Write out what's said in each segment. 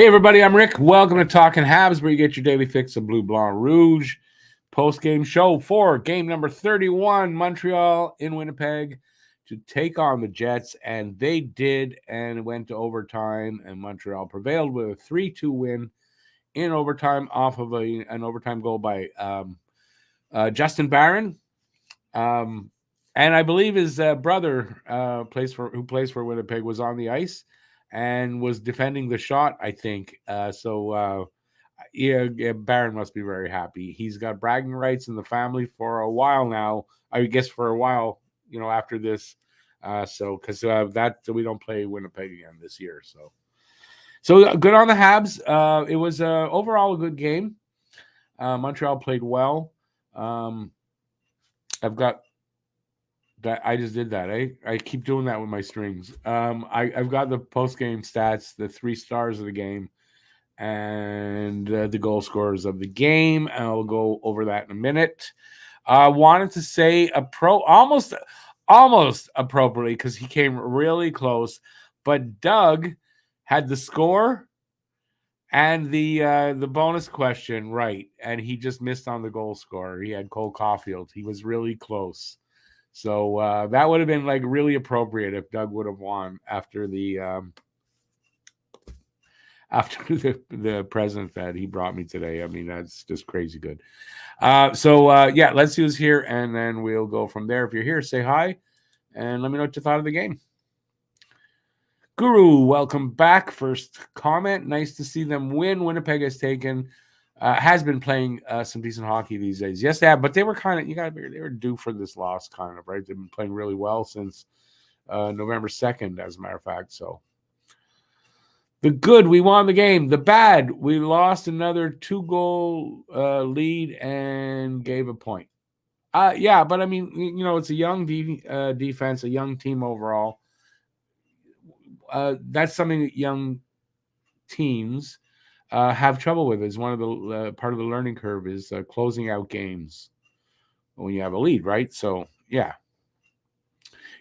Hey, everybody, I'm Rick. Welcome to Talking Habs, where you get your daily fix of Blue, Blanc, Rouge. Post-game show for game number 31, Montreal in Winnipeg to take on the Jets, and they did, and it went to overtime, and Montreal prevailed with a 3-2 win in overtime off of an overtime goal by Justin Barron. And I believe his brother, who plays for Winnipeg, was on the ice and was defending the shot, I think. Yeah, Barron must be very happy. He's got bragging rights in the family for a while now. I guess for a while, after this. Because we don't play Winnipeg again this year. So good on the Habs. It was overall a good game. Montreal played well. I've got that. I just did that. I keep doing that with my strings. I've got the post-game stats, the 3 stars of the game, and the goal scorers of the game. I'll go over that in a minute. I wanted to say almost appropriately, because he came really close, but Doug had the score and the bonus question right, and he just missed on the goal scorer. He had Cole Caulfield. He was really close. So that would have been like really appropriate if Doug would have won after the present that he brought me today. I mean, that's just crazy good. Let's see who's here, and then we'll go from there. If you're here, say hi, and let me know what you thought of the game. Guru, welcome back. First comment. Nice to see them win. Winnipeg has been playing some decent hockey these days. Yes, they have, but they were they were due for this loss, kind of, right? They've been playing really well since November 2nd, as a matter of fact. So the good, we won the game. The bad, we lost another 2-goal lead and gave a point. Yeah, but I mean, it's a young defense, a young team overall. That's something that young teams have trouble with. Is one of the part of the learning curve is closing out games when you have a lead, right? So yeah,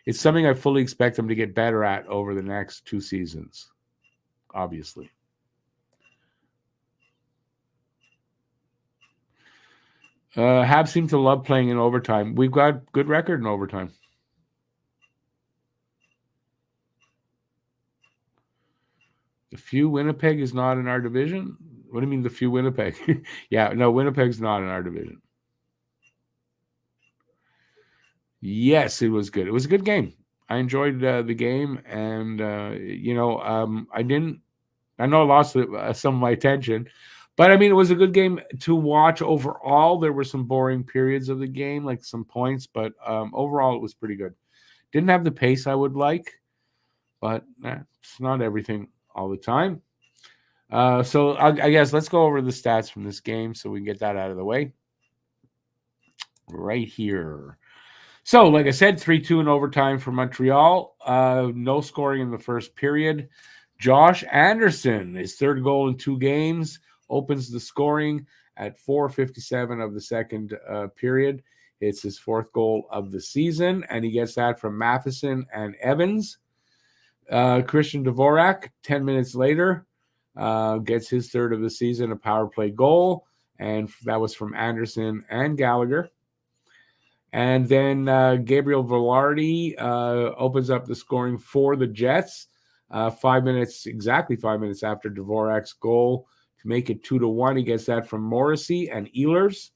it's something I fully expect them to get better at over the next 2 seasons, obviously. Habs seem to love playing in overtime. We've got good record in overtime. The few Winnipeg is not in our division? What do you mean the few Winnipeg? Yeah, no, Winnipeg's not in our division. Yes, it was good. It was a good game. I enjoyed the game, and I know I lost some of my attention, but I mean, it was a good game to watch overall. There were some boring periods of the game, like some points, but overall it was pretty good. Didn't have the pace I would like, but it's not everything all the time. So I guess let's go over the stats from this game so we can get that out of the way right here. So, like I said, 3-2 in overtime for Montreal. No scoring in the first period. Josh Anderson, his 3rd goal in 2 games, opens the scoring at 4:57 of the second period. It's his 4th goal of the season, and he gets that from Matheson and Evans. Christian Dvorak, 10 minutes later, gets his 3rd of the season, a power play goal, and that was from Anderson and Gallagher. And then Gabriel Velarde opens up the scoring for the Jets, exactly 5 minutes after Dvorak's goal to make it 2-1. He gets that from Morrissey and Ehlers.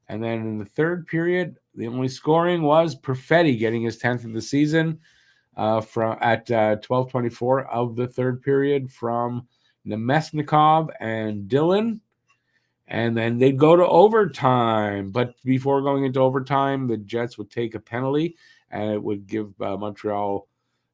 And then in the 3rd period, the only scoring was Perfetti getting his 10th of the season at 12:24 of the 3rd period from Nemesnikov and Dillon. And then they'd go to overtime. But before going into overtime, the Jets would take a penalty, and it would give Montreal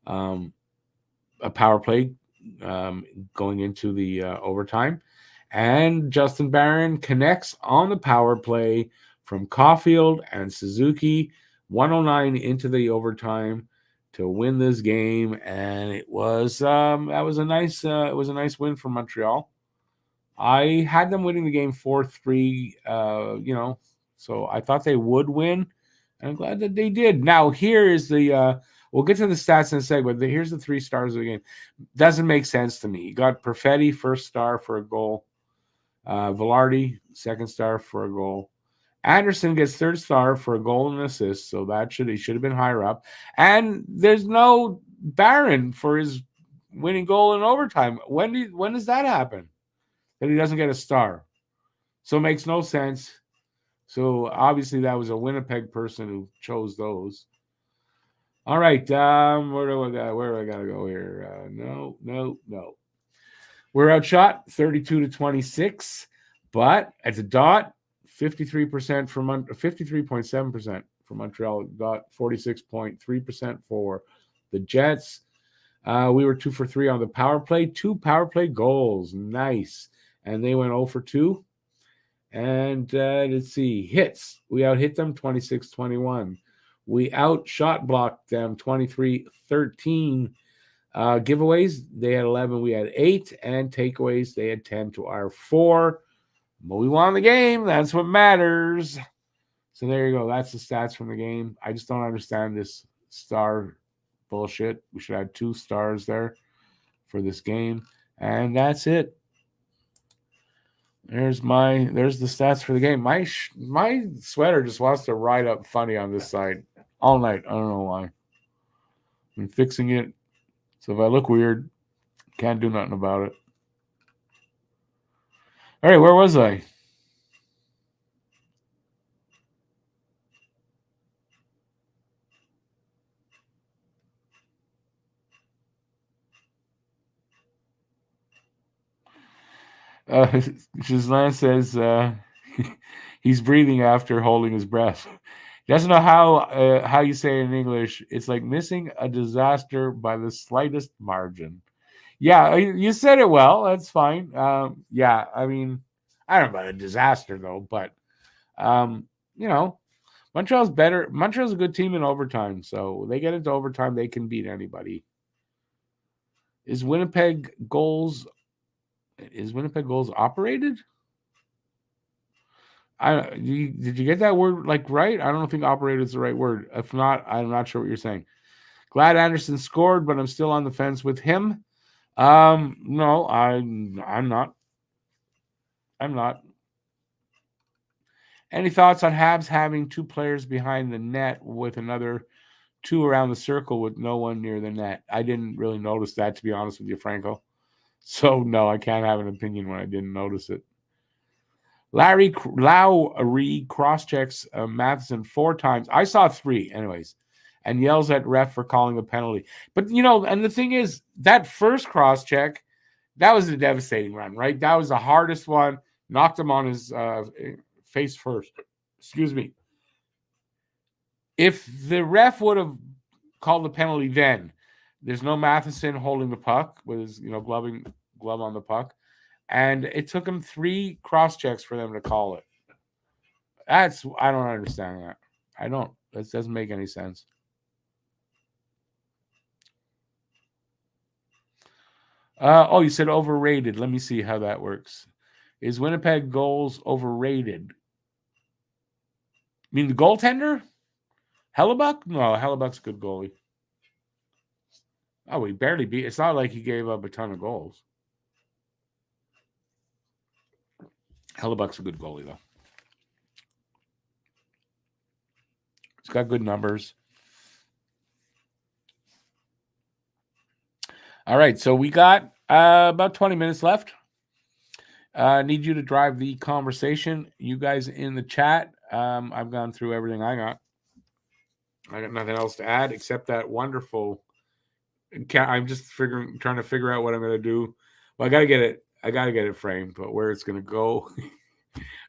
a power play going into the overtime. And Justin Barron connects on the power play from Caulfield and Suzuki, 109 into the overtime to win this game. And it was a nice win for Montreal. I had them winning the game 4-3, so I thought they would win. I'm glad that they did. Now, here is the We'll get to the stats in a second, but here's the 3 stars of the game. Doesn't make sense to me. You got Perfetti, first star for a goal. Velarde, second star for a goal. Anderson gets third star for a goal and an assist, so he should have been higher up. And there's no Barron for his winning goal in overtime. When does that happen? That he doesn't get a star. So it makes no sense. So obviously that was a Winnipeg person who chose those. All right, where do I gotta go here? No. We're outshot 32-26, but at the dot, 53% from 53.7% for Montreal, dot 46.3% for the Jets. We were 2 for 3 on the power play, 2 power play goals, nice, and they went 0 for 2. And let's see, hits. We out-hit them 26-21. We out-shot blocked them 23-13. Giveaways, they had 11, we had 8. And takeaways, they had 10 to our 4. But we won the game. That's what matters. So there you go. That's the stats from the game. I just don't understand this star bullshit. We should have 2 stars there for this game. And that's it. There's the stats for the game. My sweater just wants to ride up funny on this side all night. I don't know why. I'm fixing it. So if I look weird, can't do nothing about it. All right, where was I? Gislan says he's breathing after holding his breath. He doesn't know how you say it in English. It's like missing a disaster by the slightest margin. Yeah, you said it well. That's fine. Yeah, I mean, I don't know about a disaster though, but Montreal's better. Montreal's a good team in overtime, so they get into overtime, they can beat anybody. Is Winnipeg goals operated? Did you get that word right? I don't think operated is the right word. If not, I'm not sure what you're saying. Glad Anderson scored, but I'm still on the fence with him. No, I'm not. I'm not. Any thoughts on Habs having 2 players behind the net with another 2 around the circle with no one near the net? I didn't really notice that, to be honest with you, Franco. So, no, I can't have an opinion when I didn't notice it. Lowry cross-checks Matheson 4 times. I saw 3, anyways, and yells at ref for calling a penalty. But, and the thing is, that first cross-check, that was a devastating run, right? That was the hardest one. Knocked him on his face first. Excuse me. If the ref would have called the penalty then, there's no Matheson holding the puck with his, glove on the puck. And it took him 3 cross-checks for them to call it. I don't understand that. That doesn't make any sense. You said overrated. Let me see how that works. Is Winnipeg goals overrated? I mean, the goaltender? Hellebuck? No, Hellebuck's a good goalie. Oh, he barely beat. It's not like he gave up a ton of goals. Hellebuck's a good goalie, though. He's got good numbers. All right, so we got about 20 minutes left. Need you to drive the conversation. You guys in the chat, I've gone through everything I got. I got nothing else to add except that wonderful. I'm just trying to figure out what I'm going to do. Well, I got to get it framed, but where it's going to go,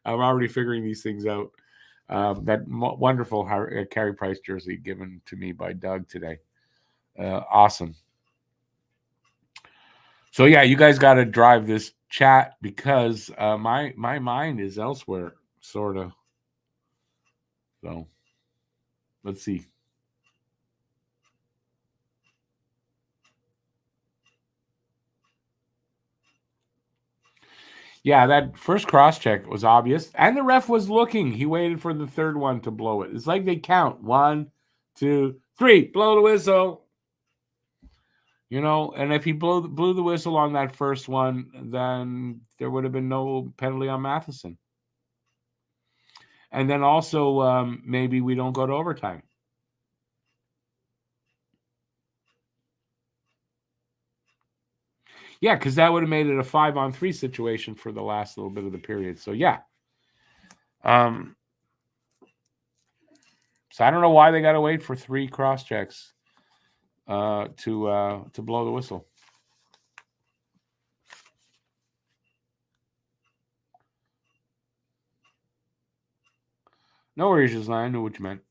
I'm already figuring these things out. That wonderful Carey Price jersey given to me by Doug today. Awesome. So yeah, you guys got to drive this chat because my mind is elsewhere, sort of. So let's see. Yeah, that first cross-check was obvious. And the ref was looking. He waited for the third one to blow it. It's like they count. 1, 2, 3, blow the whistle. You know, and if he blew the whistle on that first one, then there would have been no penalty on Matheson. And then also maybe we don't go to overtime. Yeah, because that would have made it a 5-on-3 situation for the last little bit of the period. So yeah. So I don't know why they got to wait for 3 cross checks to blow the whistle. No worries, Giselle. I knew what you meant.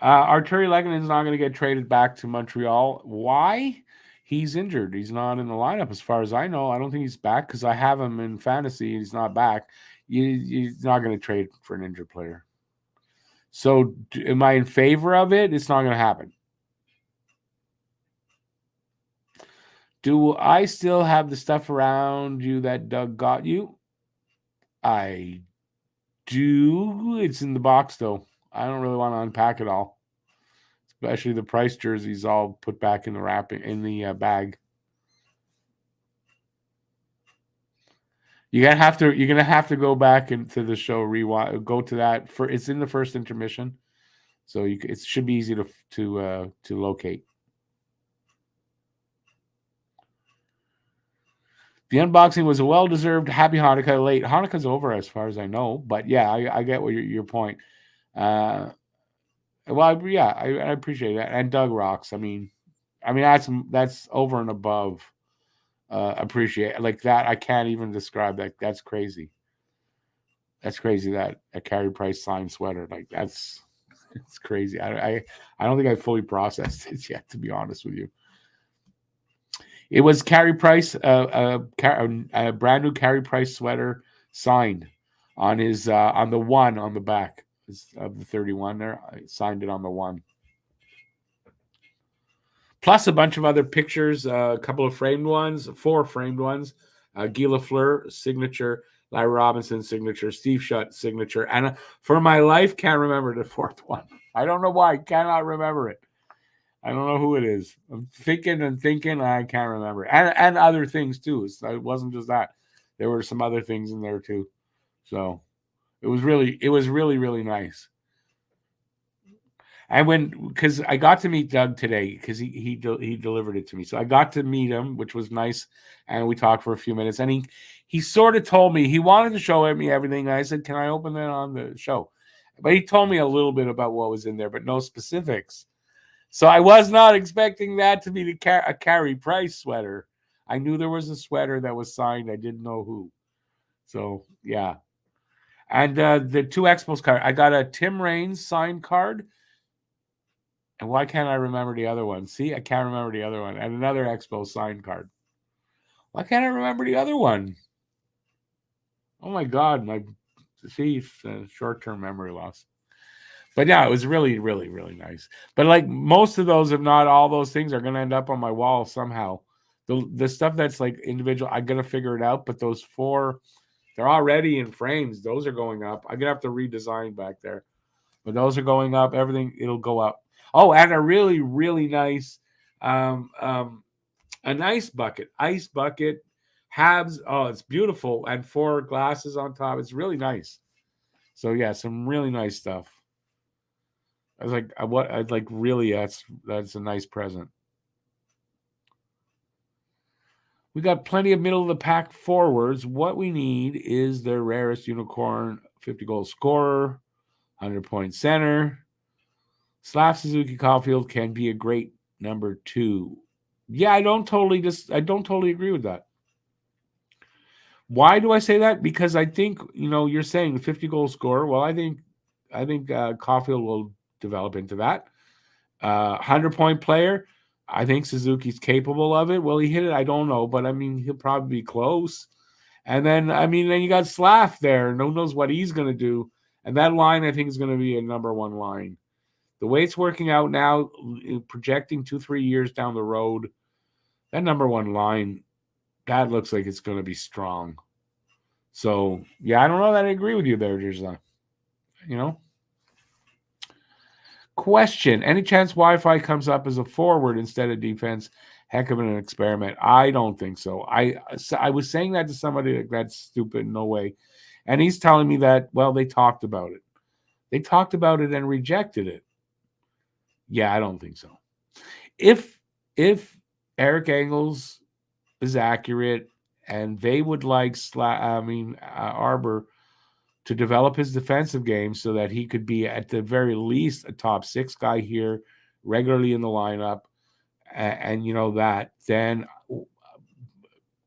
Arturi Lekkinen is not going to get traded back to Montreal. Why? He's injured. He's not in the lineup as far as I know. I don't think he's back because I have him in fantasy. He's not back. He's not going to trade for an injured player. So am I in favor of it? It's not going to happen. Do I still have the stuff around you that Doug got you? I do. It's in the box, though. I don't really want to unpack it all. Especially the Price jerseys all put back in the wrapping in the bag. You're gonna have to go back into the show, rewind, go to that for. It's in the first intermission, so it should be easy to locate. The unboxing was a well-deserved happy Hanukkah. Late Hanukkah's over as far as I know, but yeah, I get what your point. Well, yeah, I appreciate that. And Doug rocks. I mean that's over and above. Appreciate like that. I can't even describe that. That's crazy. That's crazy that a Carey Price signed sweater like it's crazy. I don't think I fully processed it yet, to be honest with you. It was Carey Price, a brand new Carey Price sweater signed on his on the 1 on the back of the 31 there. I signed it on the 1. Plus a bunch of other pictures, a couple of framed ones, 4 framed ones. Guy Lafleur signature, Larry Robinson signature, Steve Shutt signature, and for my life can't remember the 4th one. I don't know why. I cannot remember it. I don't know who it is. I'm thinking, I can't remember. And other things too. It wasn't just that. There were some other things in there too. So it was really, really nice. And because I got to meet Doug today because he delivered it to me. So I got to meet him, which was nice. And we talked for a few minutes. And he sort of told me he wanted to show me everything. And I said, can I open that on the show? But he told me a little bit about what was in there, but no specifics. So I was not expecting that to be a Carey Price sweater. I knew there was a sweater that was signed. I didn't know who. So, yeah. And the 2 Expos card. I got a Tim Raines signed card. And why can't I remember the other one? See, I can't remember the other one. And another Expos signed card. Why can't I remember the other one? Oh, my God. Short-term memory loss. But yeah, it was really, really, really nice. But like most of those, if not all those things, are going to end up on my wall somehow. The stuff that's like individual, I got to figure it out. But those 4, they're already in frames. Those are going up. I'm going to have to redesign back there. But those are going up. Everything, it'll go up. Oh, and a really, really nice, a nice bucket, ice bucket, Habs. Oh, it's beautiful. And 4 glasses on top. It's really nice. So yeah, some really nice stuff. I was like, what? I'd like, really, that's a nice present. We got plenty of middle of the pack forwards. What we need is their rarest unicorn, 50-goal scorer, 100-point center. Slav Suzuki Caulfield can be a great number 2. Yeah, I don't totally agree with that. Why do I say that? Because I think, you're saying 50-goal scorer. Well, I think Caulfield will develop into that. 100-point player. I think Suzuki's capable of it. Will he hit it? I don't know, but I mean, he'll probably be close. And then, then you got Slav there. No one knows what he's going to do. And that line, I think, is going to be a number 1 line. The way it's working out now, projecting 2-3 years down the road, that number 1 line, that looks like it's going to be strong. So, yeah, I don't know that I agree with you there, Jirza. Question: any chance Wi-Fi comes up as a forward instead of defense? Heck of an experiment. I don't think so. I was saying that to somebody like, that's stupid. No way. And he's telling me that, well, they talked about it. They talked about it and rejected it. Yeah, I don't think so. If Eric Engels is accurate and they would like Arbor to develop his defensive game so that he could be at the very least a top 6 guy here, regularly in the lineup, and that, then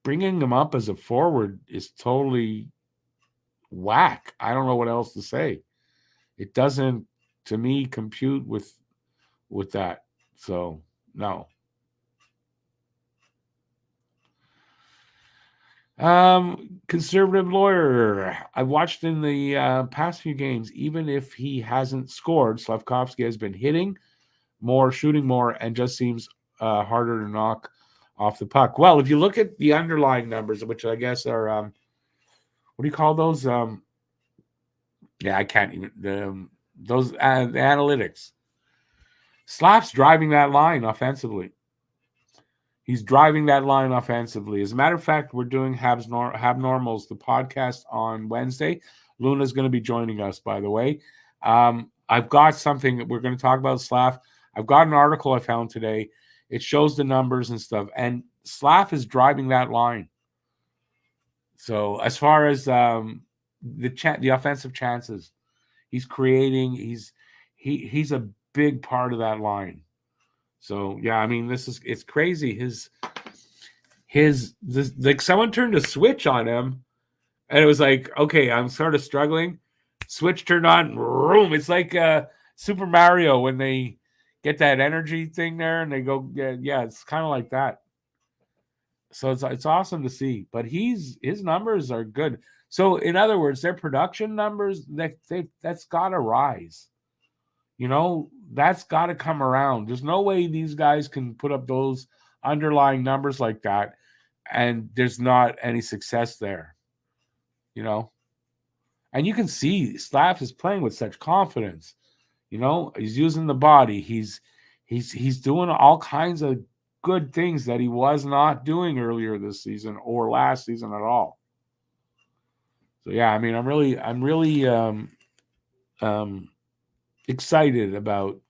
bringing him up as a forward is totally whack. I don't know what else to say. It doesn't, to me, compute with that. So no. Conservative lawyer. I watched in the past few games, even if he hasn't scored, Slavkovsky has been hitting more, shooting more, and just seems harder to knock off the puck. Well, if you look at the underlying numbers, which I guess are what do you call those? I can't even those the analytics. Slav's driving that line offensively. He's driving that line offensively. As a matter of fact, we're doing Hab Normals, the podcast, on Wednesday. Luna's going to be joining us, by the way. I've got something that we're going to talk about Slav. I've got an article I found today. It shows the numbers and stuff. And Slav is driving that line. So as far as the offensive chances, he's creating. He's a big part of that line. So yeah, I mean, it's crazy. Like someone turned a switch on him, and it was like, okay, I'm sort of struggling. Switch turned on, boom! It's like Super Mario when they get that energy thing there, and they go, yeah, it's kind of like that. So it's awesome to see. But his numbers are good. So in other words, their production numbers that's got to rise. That's got to come around. There's no way these guys can put up those underlying numbers like that, and there's not any success there. And you can see Slav is playing with such confidence. He's using the body. He's doing all kinds of good things that he was not doing earlier this season or last season at all. So yeah, I mean, I'm really excited about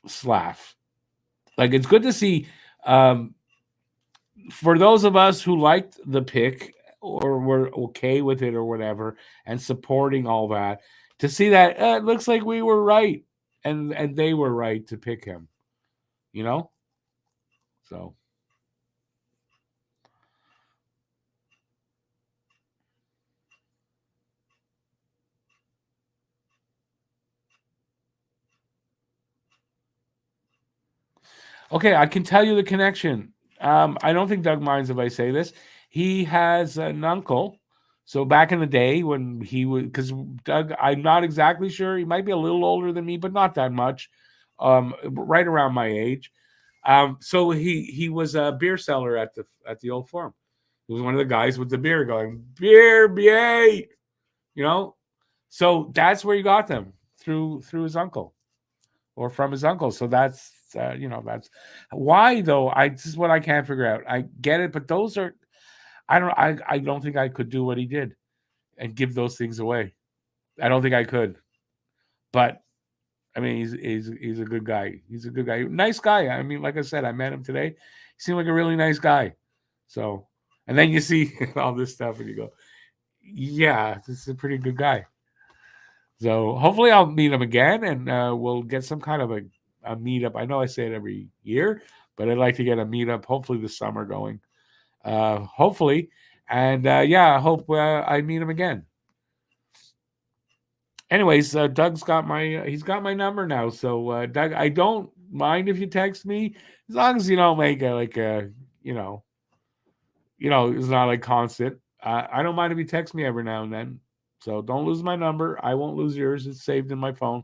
Slav. Like, it's good to see, for those of us who liked the pick or were okay with it or whatever and supporting all that, to see that it looks like we were right and they were right to pick him. So okay, I can tell you the connection. I don't think Doug minds if I say this. He has an uncle. So back in the day when he was, because Doug, I'm not exactly sure. He might be a little older than me, but not that much. Right around my age. So he was a beer seller at the old farm. He was one of the guys with the beer going, beer. So that's where he got them through his uncle or from his uncle. So that's that's why, though. This is what I can't figure out. I get it, but those are, I don't think I could do what he did and give those things away. I don't think I could. But I mean, he's a good guy. He's a good guy. Nice guy. I mean, like I said, I met him today. He seemed like a really nice guy. So, and then you see all this stuff and you go, yeah, this is a pretty good guy. So hopefully I'll meet him again and we'll get some kind of a meetup. I know I say it every year, but I'd like to get a meetup, hopefully this summer going. Hopefully. And I hope I meet him again. Anyways, Doug's got he's got my number now. So Doug, I don't mind if you text me as long as you don't make it's not like constant. I don't mind if you text me every now and then. So don't lose my number. I won't lose yours. It's saved in my phone.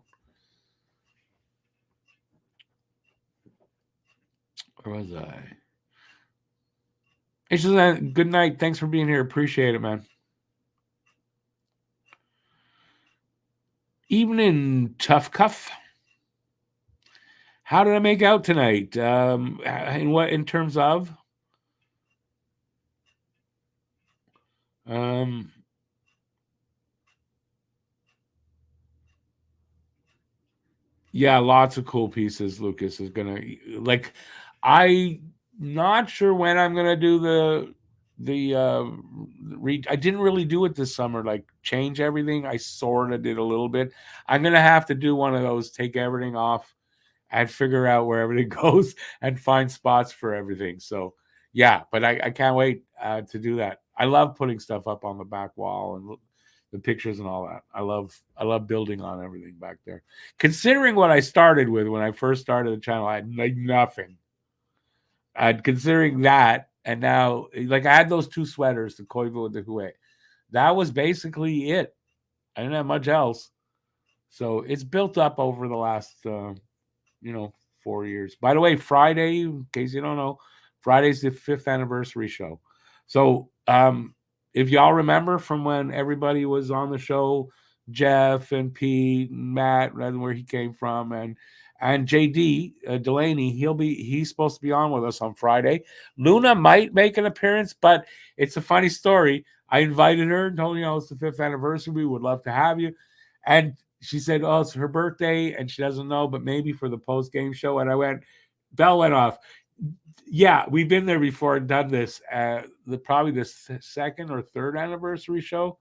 Where was I? It's just good night. Thanks for being here. Appreciate it, man. Evening, Tough Cuff. How did I make out tonight? In terms of? Yeah, lots of cool pieces. Lucas is gonna like. I not sure when I'm gonna do the read. I didn't really do it this summer. Like change everything. I sort of did a little bit. I'm gonna have to do one of those. Take everything off and figure out where everything goes and find spots for everything. So yeah, but I can't wait to do that. I love putting stuff up on the back wall and the pictures and all that. I love building on everything back there. Considering what I started with when I first started the channel, I had like nothing. And considering that, and now like I had those two sweaters, the Koivu and the Hue. That was basically it. I didn't have much else. So it's built up over the last 4 years. By the way, Friday, in case you don't know, Friday's the 5th anniversary show. So if y'all remember from when everybody was on the show, Jeff and Pete and Matt, and where he came from, and JD Delaney, he's supposed to be on with us on Friday. Luna might make an appearance, but it's a funny story. I invited her and told her, it's the 5th anniversary. We would love to have you. And she said, "Oh, it's her birthday," and she doesn't know, but maybe for the post-game show. And bell went off. Yeah, we've been there before and done this. Probably the second or third anniversary show.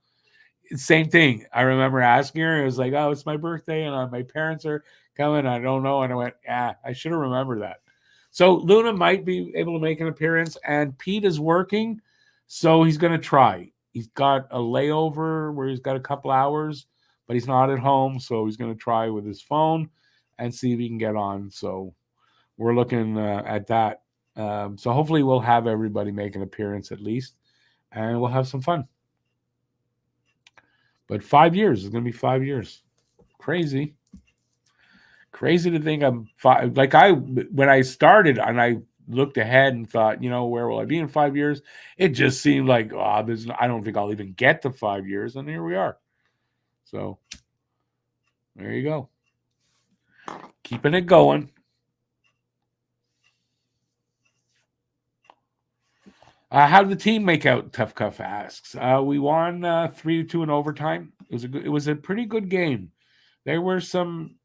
Same thing. I remember asking her. It was like, "Oh, it's my birthday, and my parents are coming. I don't know." And I went, "Yeah, I should have remembered that." So Luna might be able to make an appearance, and Pete is working, so he's going to try. He's got a layover where he's got a couple hours, but he's not at home, so he's going to try with his phone and see if he can get on. So we're looking at that. So hopefully we'll have everybody make an appearance at least, and we'll have some fun. But 5 years is going to be 5 years. Crazy to think I'm when I started and I looked ahead and thought, where will I be in 5 years? It just seemed like, I don't think I'll even get to 5 years, and here we are. So there you go, keeping it going. How did the team make out? Tough Cuff asks. We won 3-2 in overtime. It was a pretty good game. There were some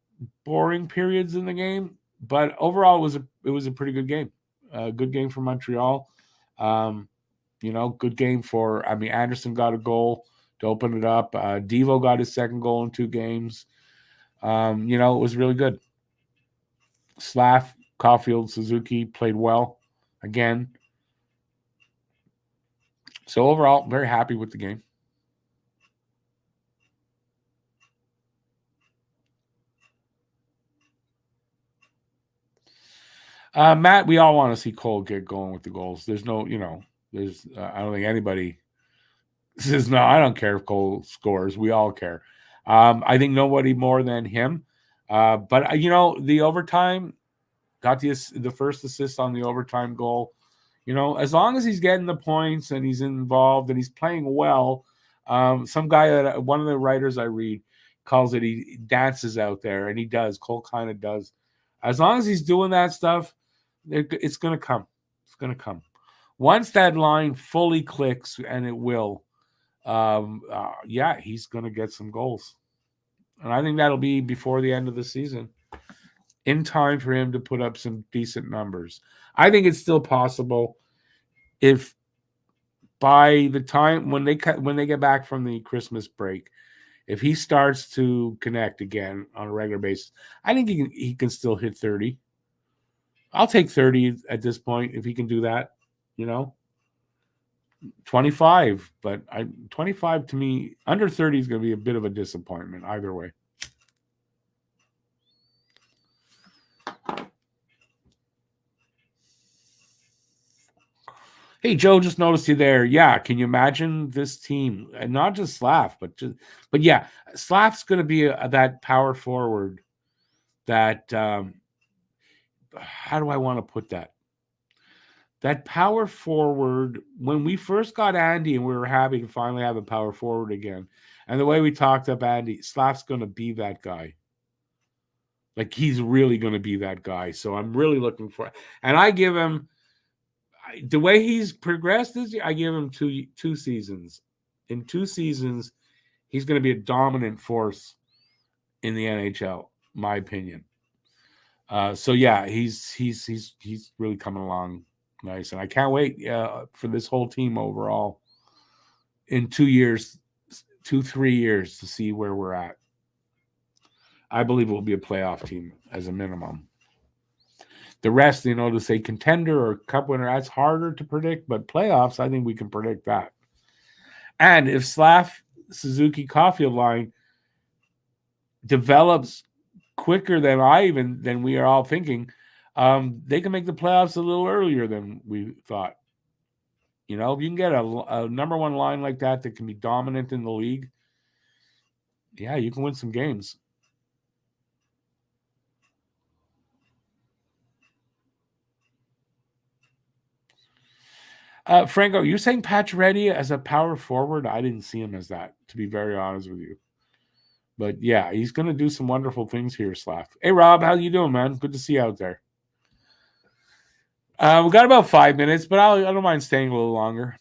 boring periods in the game, but overall it was a pretty good game. Good game for Montreal. Good game for. Anderson got a goal to open it up. Devo got his second goal in 2 games. It was really good. Slav, Caulfield, Suzuki played well again. So overall, very happy with the game. Matt, we all want to see Cole get going with the goals. There's no, I don't think anybody says, no, I don't care if Cole scores. We all care. I think nobody more than him. But, the overtime, got the first assist on the overtime goal. As long as he's getting the points and he's involved and he's playing well, some guy one of the writers I read calls it he dances out there, and he does. Cole kind of does. As long as he's doing that stuff, it's going to come. It's going to come. Once that line fully clicks, and it will, he's going to get some goals. And I think that'll be before the end of the season, in time for him to put up some decent numbers. I think it's still possible if by the time when they get back from the Christmas break, if he starts to connect again on a regular basis, I think he can still hit 30. I'll take 30 at this point if he can do that, 25, but 25 to me, under 30 is going to be a bit of a disappointment either way. Hey, Joe, just noticed you there. Yeah, can you imagine this team? And not just Slav, but yeah, Slav's going to be that power forward that, how do I want to put that? that power forward, when we first got Andy and we were happy to finally have a power forward again, and the way we talked up Andy, Slav's going to be that guy. Like, he's really going to be that guy. So I'm really looking for it. And I give him, the way he's progressed this year, I give him two seasons. In 2 seasons, he's going to be a dominant force in the NHL, my opinion. So yeah, he's really coming along nice, and I can't wait for this whole team overall in 2 years, 3 years to see where we're at. I believe it will be a playoff team as a minimum. The rest, to say contender or cup winner, that's harder to predict, but playoffs, I think we can predict that. And if Slav, Suzuki, Caulfield line develops quicker than we are all thinking, they can make the playoffs a little earlier than we thought. If you can get a number one line like that can be dominant in the league, yeah, you can win some games. Franco, you're saying Pacioretty as a power forward? I didn't see him as that, to be very honest with you. But yeah, he's going to do some wonderful things here, Slav. Hey, Rob, how you doing, man? Good to see you out there. We got about 5 minutes, but I don't mind staying a little longer.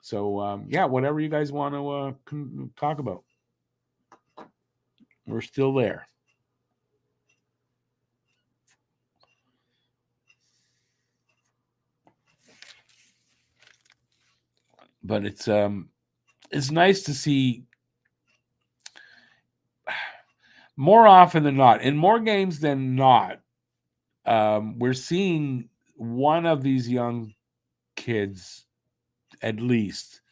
So, yeah, whatever you guys want to talk about. We're still there. But it's nice to see more often than not, in more games than not, we're seeing one of these young kids at least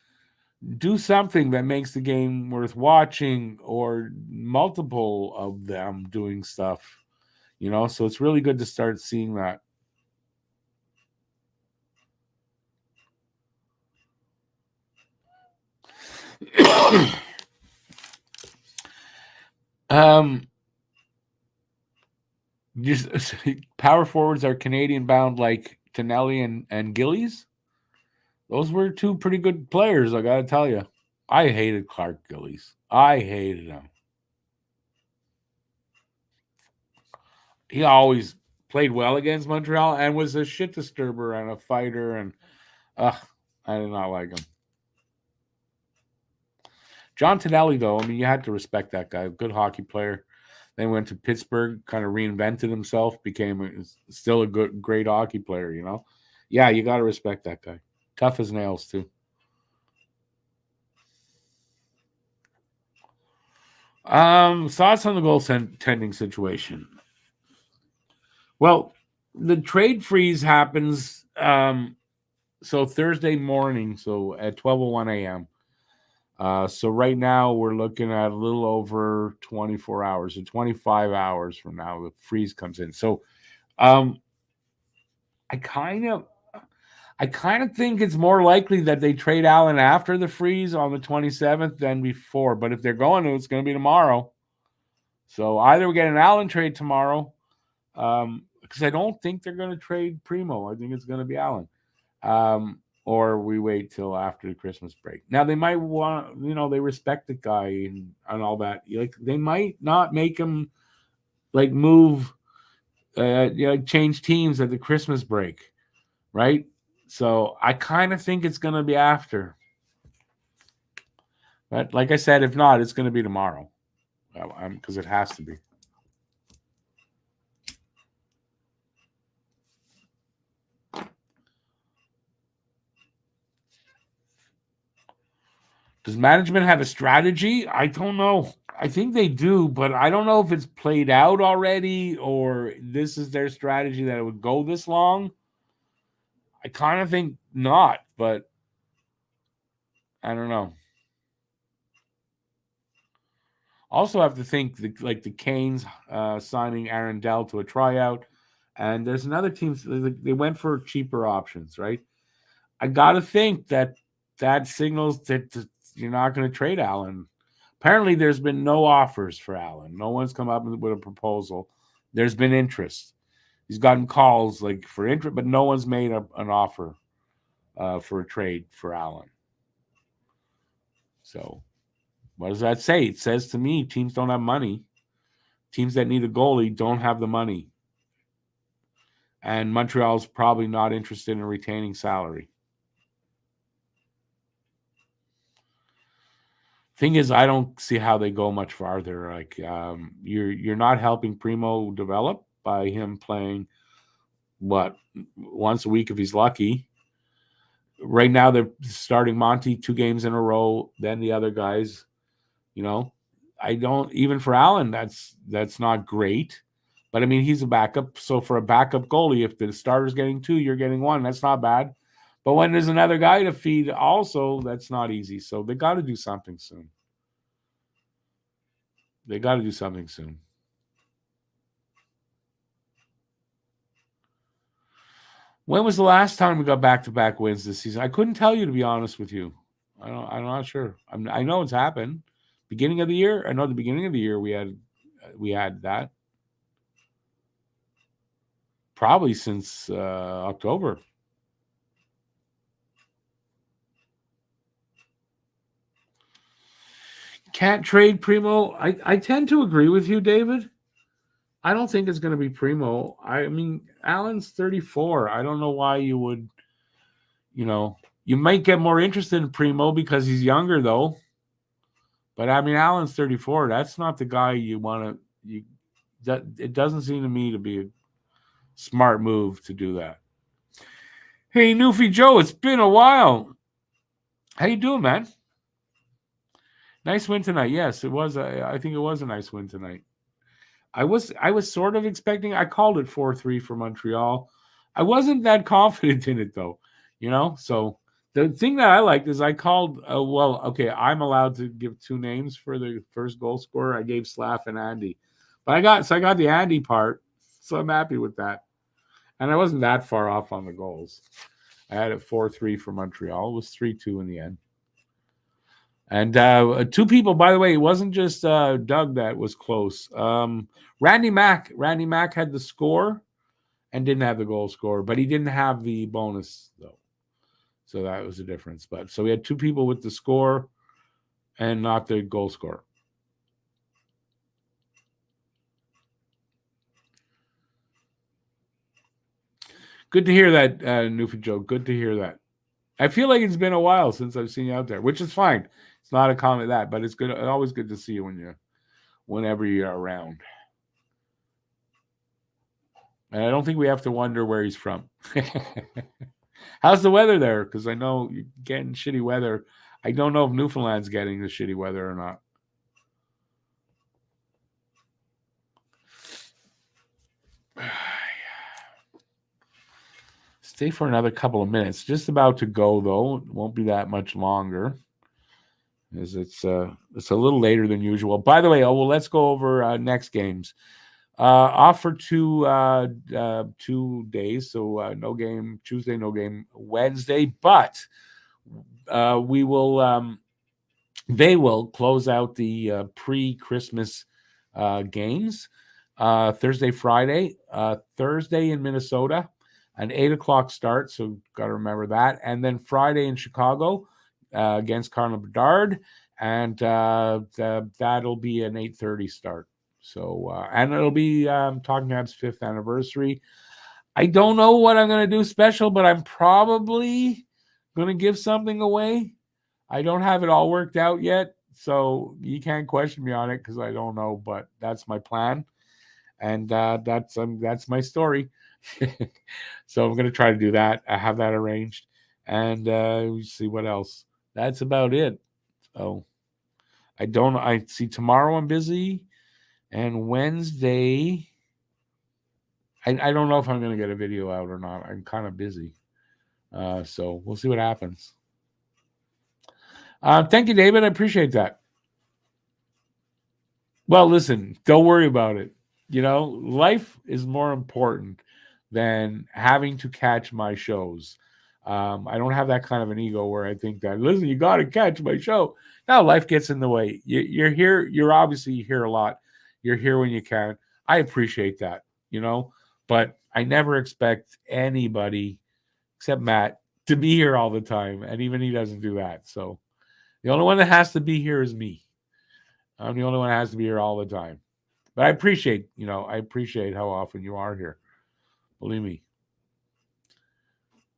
do something that makes the game worth watching, or multiple of them doing stuff, so it's really good to start seeing that. Just power forwards are Canadian bound, like Tonelli and Gillies. Those were 2 pretty good players, I gotta tell you. I hated Clark Gillies. I hated him. He always played well against Montreal and was a shit disturber and a fighter, and I did not like him. John Tonelli, though, you had to respect that guy. Good hockey player. Then went to Pittsburgh, kind of reinvented himself, became still a great hockey player, Yeah, you got to respect that guy. Tough as nails, too. Thoughts on the goaltending situation? Well, the trade freeze happens so Thursday morning, so at 12:01 a.m. So right now we're looking at a little over 24 hours, so 25 hours from now the freeze comes in. So I kind of think it's more likely that they trade Allen after the freeze on the 27th than before. But if they're going to, it's going to be tomorrow. So either we get an Allen trade tomorrow, because I don't think they're going to trade Primo. I think it's going to be Allen. Or we wait till after the Christmas break. Now, they might want, they respect the guy and all that. Like, they might not make him, like, move, change teams at the Christmas break, right? So I kind of think it's going to be after. But like I said, if not, it's going to be tomorrow, because it has to be. Does management have a strategy? I don't know. I think they do, but I don't know if it's played out already or this is their strategy that it would go this long. I kind of think not, but I don't know. Also have to think the Canes signing Aaron Dell to a tryout, and there's another team, they went for cheaper options, right? I got to think that signals that you're not going to trade Allen. Apparently, there's been no offers for Allen. No one's come up with a proposal. There's been interest. He's gotten calls like for interest, but no one's made an offer for a trade for Allen. So what does that say? It says to me, teams don't have money. Teams that need a goalie don't have the money. And Montreal's probably not interested in retaining salary. Thing is, I don't see how they go much farther. Like you're not helping Primo develop by him playing once a week if he's lucky. Right now they're starting Monty 2 games in a row, then the other guys. I don't even for Allen. That's not great, but I mean he's a backup. So for a backup goalie, if the starter's getting 2, you're getting 1. That's not bad. But when there's another guy to feed, also that's not easy. So they got to do something soon. When was the last time we got back-to-back wins this season? I couldn't tell you, to be honest with you. I'm not sure. I know it's happened. Beginning of the year? I know the beginning of the year we had that. Probably since October. Can't trade Primo. I tend to agree with you, David. I don't think it's going to be Primo. I mean, Allen's 34. I don't know why you would, you might get more interested in Primo because he's younger, though. But I mean, Allen's 34. That's not the guy you want to. It doesn't seem to me to be a smart move to do that. Hey, Newfie Joe, it's been a while. How you doing, man? Nice win tonight. Yes, it was. I think it was a nice win tonight. I was sort of expecting. I called it 4-3 for Montreal. I wasn't that confident in it though, So the thing that I liked is I called. I'm allowed to give 2 names for the first goal scorer. I gave Slav and Andy, but I got the Andy part, so I'm happy with that. And I wasn't that far off on the goals. I had it 4-3 for Montreal. It was 3-2 in the end. And 2 people, by the way, it wasn't just Doug that was close. Randy Mack had the score and didn't have the goal score, but he didn't have the bonus, though. So that was the difference. But so we had 2 people with the score and not the goal score. Good to hear that, Newfie Joe. Good to hear that. I feel like it's been a while since I've seen you out there, which is fine. It's not a comment that, but it's good. It's always good to see you whenever you're around. And I don't think we have to wonder where he's from. How's the weather there? Because I know you're getting shitty weather. I don't know if Newfoundland's getting the shitty weather or not. Stay for another couple of minutes. Just about to go, though. It won't be that much longer. As it's a little later than usual. By the way, let's go over next games. Off for 2 days, so no game Tuesday, no game Wednesday. But we will. They will close out the pre-Christmas games. Thursday, Friday. Thursday in Minnesota, an 8:00 start. So got to remember that. And then Friday in Chicago. Against Connor Bedard, and that'll be an 8:30 start. So, and it'll be Talking Habs 5th anniversary. I don't know what I'm going to do special, but I'm probably going to give something away. I don't have it all worked out yet, so you can't question me on it because I don't know, but that's my plan, and that's my story. So I'm going to try to do that. I have that arranged, and we'll see what else. That's about it. So I see tomorrow I'm busy, and Wednesday I don't know if I'm going to get a video out or not. I'm kind of busy. So we'll see what happens. Thank you, David. I appreciate that. Well, listen, don't worry about it. Life is more important than having to catch my shows. I don't have that kind of an ego where I think that, listen, you got to catch my show. No, life gets in the way. You're here. You're obviously here a lot. You're here when you can. I appreciate that, but I never expect anybody except Matt to be here all the time, and even he doesn't do that. So the only one that has to be here is me. I'm the only one that has to be here all the time. But I appreciate how often you are here. Believe me.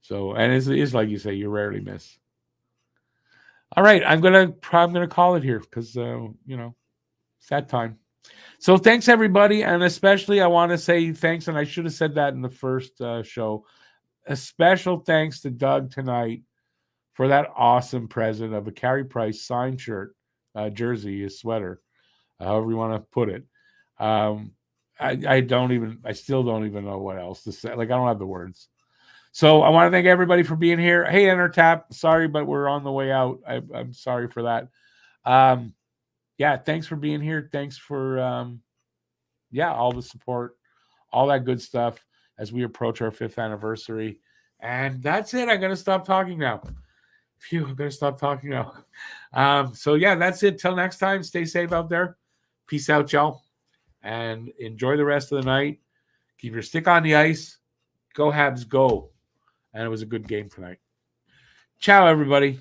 So, and it's like you say, you rarely miss. All right, I'm gonna call it here because it's that time. So thanks everybody, and especially I want to say thanks, and I should have said that in the first show. A special thanks to Doug tonight for that awesome present of a Carey Price signed shirt, jersey, a sweater, however you want to put it. I still don't even know what else to say. Like, I don't have the words. So I want to thank everybody for being here. Hey, EnterTap, sorry, but we're on the way out. I'm sorry for that. Yeah, thanks for being here. Thanks for all the support, all that good stuff as we approach our 5th anniversary. And that's it. I'm gonna stop talking now. I'm gonna stop talking now. So yeah, that's it. Till next time, stay safe out there. Peace out, y'all, and enjoy the rest of the night. Keep your stick on the ice. Go Habs, go! And it was a good game tonight. Ciao, everybody.